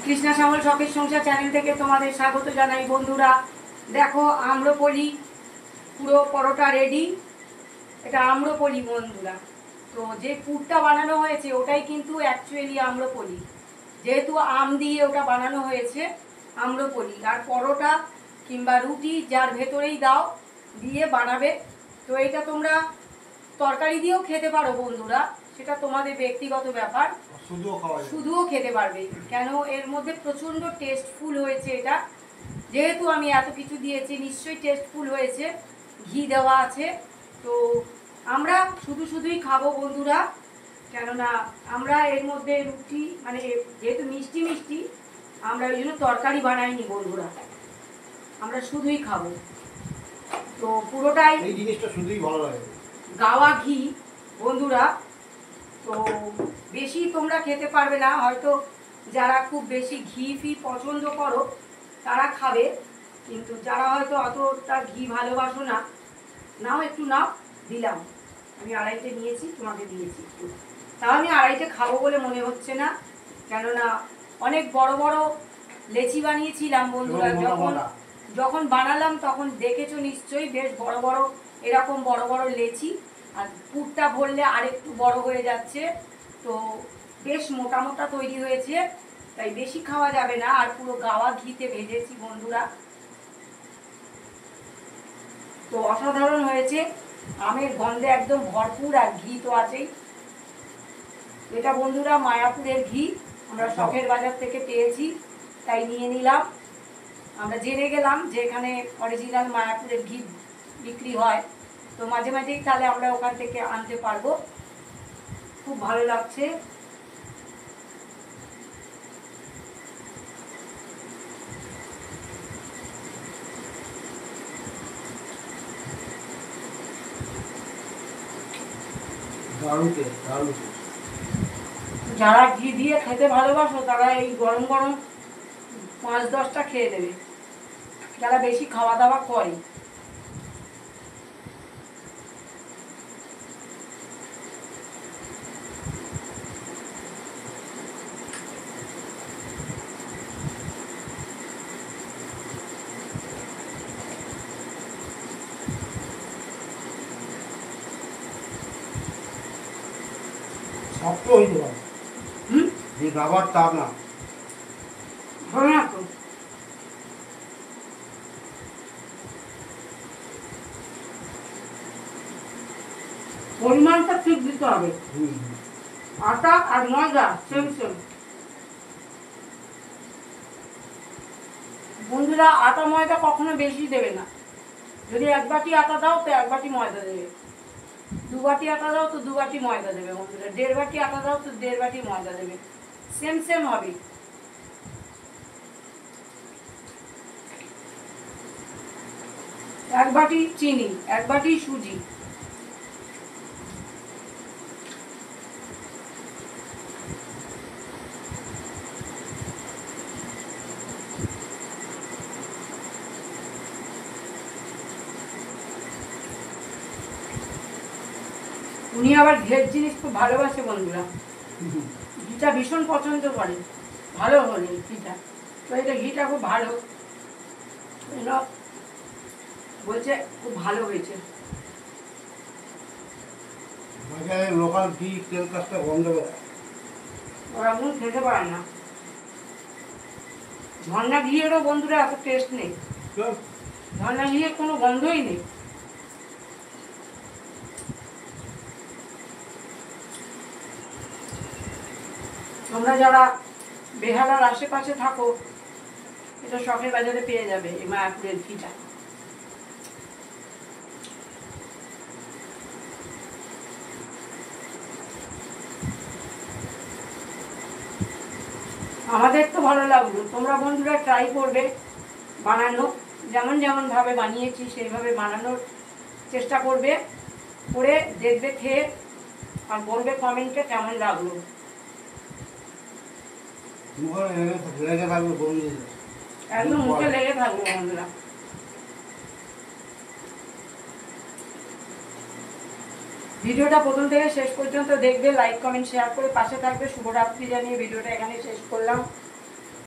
কৃষ্ণা শ্যামল শখের সংসার চ্যানেল থেকে তোমাদের স্বাগত জানাই বন্ধুরা। দেখো আম্রপলি পুরো পরোটা রেডি। এটা আম্রপলি বন্ধুরা। তো যে পুরটা বানানো হয়েছে ওটাই কিন্তু অ্যাকচুয়ালি আম্রপলি, যেহেতু আম দিয়ে ওটা বানানো হয়েছে আম্রপলি। আর পরোটা কিংবা রুটি যার ভেতরেই দাও দিয়ে বানাবে। তো এটা তোমরা তরকারি দিয়েও খেতে পারো বন্ধুরা, সেটা তোমাদের ব্যক্তিগত ব্যাপার। শুধুও খেতে পারবে, কেন এর মধ্যে প্রচণ্ড টেস্টফুল হয়েছে এটা। যেহেতু আমি এত কিছু দিয়েছি নিশ্চয়ই টেস্টফুল হয়েছে, ঘি দেওয়া আছে। তো আমরা শুধুই খাবো বন্ধুরা, কেননা আমরা এর মধ্যে রুটি মানে যেহেতু মিষ্টি মিষ্টি আমরা ওই জন্য তরকারি বানাইনি বন্ধুরা, আমরা শুধুই খাবো। তো পুরোটাই এই জিনিসটা শুধুই ভালো লাগে, গাওয়া ঘি বন্ধুরা। তো বেশি তোমরা খেতে পারবে না, হয়তো যারা খুব বেশি ঘি ফি পছন্দ করো তারা খাবে, কিন্তু যারা হয়তো অতটা ঘি ভালোবাসো না, নাও একটু নাও, দিলাম। আমি আড়াইটে নিয়েছি, তোমাকে দিয়েছি একটু। তাও আমি আড়াইটে খাবো বলে মনে হচ্ছে না, কেননা অনেক বড় বড় লেচি বানিয়েছিলাম বন্ধুরা। যখন বানালাম তখন দেখেছো নিশ্চয়ই, বেশ বড় বড় এরকম বড় বড় লেচি। আর পুরটা ভরলে আরেকটু বড় হয়ে যাচ্ছে। তো বেশ মোটা মোটা তৈরি হয়েছে, তাই বেশি খাওয়া যাবে না। আর পুরো গাওয়া ঘিতে ভেজেছি বন্ধুরা। তো অসাধারণ হয়েছে, আমের গন্ধে একদম ভরপুর, আর ঘি তো আছেই। এটা বন্ধুরা মায়াপুরের ঘি, আমরা শখের বাজার থেকে পেয়েছি তাই নিয়ে নিলাম। আমরা জেনে গেলাম যে এখানে অরিজিনাল মায়াপুরের ঘি বিক্রি হয়, তো মাঝে মাঝেই তাহলে আমরা ওখান থেকে আনতে পারবো। খুব ভালো লাগছে। যারা ঘি দিয়ে খেতে ভালোবাসো তারা এই গরম গরম 5-10টা খেয়ে দেবে, যারা বেশি খাওয়া দাওয়া করে। শক্ত হইতে পারে যে রাবার তা না, হবে না তো। পরিমাণটা ঠিক দিতে হবে, আটা আর ময়দা সেম সেম বন্ধুরা। আটা ময়দা কখনো বেশি দেবে না। যদি 1 বাটি আটা দাও তো 1 বাটি ময়দা দেবে, 2 বাটি আটা দাও তো 2 বাটি ময়দা দেবে বন্ধুরা, 1.5 বাটি আটা দাও তো 1.5 বাটি ময়দা দেবে, সেম সেম হবে। এক বাটি চিনি, 1 বাটি সুজি। উনি আবার ঘের জিনিস খুব ভালোবাসে বন্ধুরা, ঘিটা ভীষণ পছন্দ করে, ভালো হলে ঘিটা। তো এটা ঘিটা খুব ভালো, বলছে খুব ভালো হয়েছে। লোকাল ঘি তেল কাজটা বন্ধ করে ওরা এখন খেতে পারে না। ঝর্ণা ঘিয়েরও বন্ধুরা এত টেস্ট নেই, ঝর্ণা ঘিয়ের কোনো গন্ধই নেই। তোমরা যারা বেহালার আশেপাশে থাকো, এটা শখের বাজারে পেয়ে যাবে এই মায়াপুরের ঘিটা। আমাদের তো ভালো লাগলো, তোমরা বন্ধুরা ট্রাই করবে বানানো, যেমন যেমন ভাবে বানিয়েছি সেইভাবে বানানোর চেষ্টা করবে, করে দেখবে খেয়ে, আর বলবে কমেন্টে কেমন লাগলো। একদম মুখে লেগে থাকবে বন্ধুরা। ভিডিওটা প্রথম থেকে শেষ পর্যন্ত দেখবে, লাইক কমেন্ট শেয়ার করে পাশে থাকবে। শুভরাত্রি জানিয়ে ভিডিওটা এখানে শেষ করলাম।